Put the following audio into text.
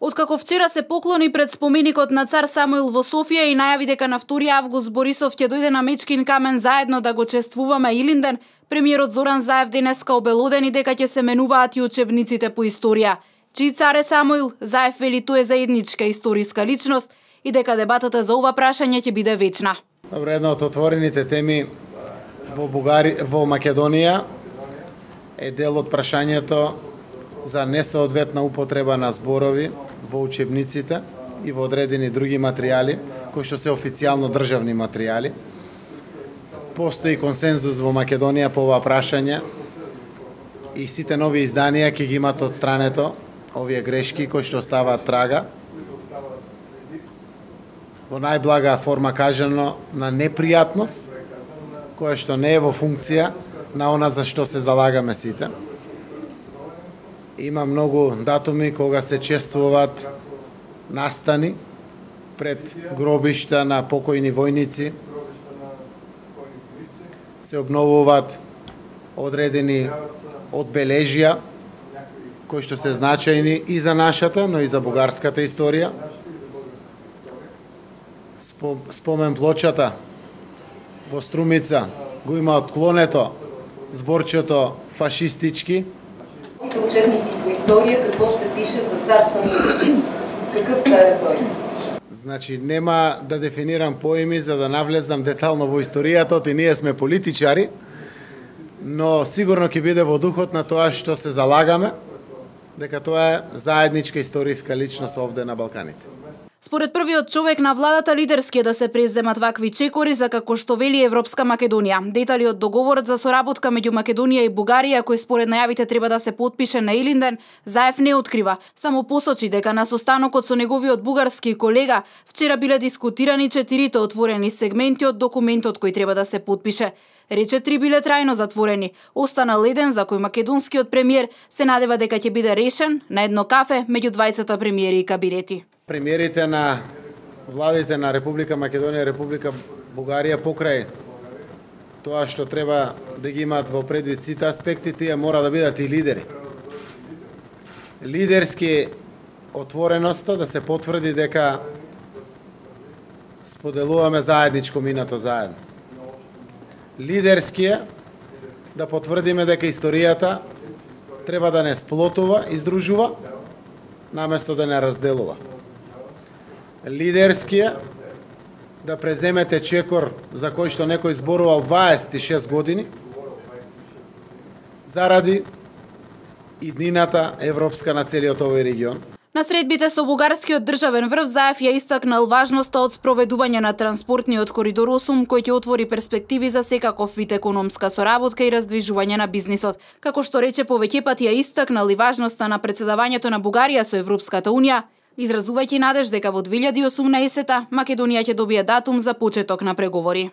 Откако вчера се поклони пред споменикот на цар Самуил во Софија и најави дека на 2 август Борисов ќе дојде на Мечкин камен заедно да го чествуваме Илинден, премиерот Зоран Заев денеска обелодени дека ќе се менуваат и учебниците по историја. Чиј цар е Самуил? Заев вели тој е заедничка историска личност и дека дебатата за ова прашање ќе биде вечна. Добре, една од отворените теми во Македонија е дел од прашањето за несоодветна употреба на зборови во учебниците и во одредени други материјали, кои што се официјално државни материјали. Постои консензус во Македонија по ова прашање и сите нови изданија ќе ги имат од страното овие грешки кои што оставаат трага. Во најблага форма кажано на непријатност, која што не е во функција на она за што се залагаме сите. Има многу датуми кога се чествуваат настани пред гробишта на покојни војници, се обновуваат одредени одбележија кои што се значајни и за нашата, но и за бугарската историја. Спомен плочата во Струмица го има отклонето зборчето фашистички. Учебници по историја какво ще пише за цар Самуил? Какъв цар е тој? Значи, нема да дефинирам поими за да навлезам детално во историјата, и ние сме политичари, но сигурно ќе биде во духот на тоа што се залагаме, дека тоа е заедничка историска личност овде на Балканите. Според првиот човек на владата лидерски е да се преземат вакви чекори за како што вели Европска Македонија. Детали од договорот за соработка меѓу Македонија и Бугарија, кој според најавите треба да се потпише на Илинден, Заев не открива. Само посочи дека на состанокот со неговиот бугарски колега вчера биле дискутирани 4 отворени сегменти од документот кој треба да се потпише. Рече 3 биле трајно затворени. Останал еден за кој македонскиот премиер се надева дека ќе биде решен на едно кафе меѓу 20 премиери и кабинети. Премиерите на владите на Република Македонија и Република Бугарија покрај тоа што треба да ги имаат во предвид сите аспекти, тие мора да бидат и лидери. Лидерски отвореноста да се потврди дека споделуваме заедничко минато заедно. Лидерски да потврдиме дека историјата треба да не сплотува и здружува, наместо да не разделува. Лидерски да преземете чекор за кој што некој зборувал 26 години заради иднината европска на целиот овој регион. На средбите со бугарскиот државен врв Заев ја истакнал важноста од спроведување на транспортниот коридор 8 кој ќе отвори перспективи за секаков вид економска соработка и раздвижување на бизнисот. Како што рече повеќе пати ја истакнал и важноста на претседавањето на Бугарија со Европската унија, изразувајќи надеж дека во 2018 Македонија ќе добие датум за почеток на преговори.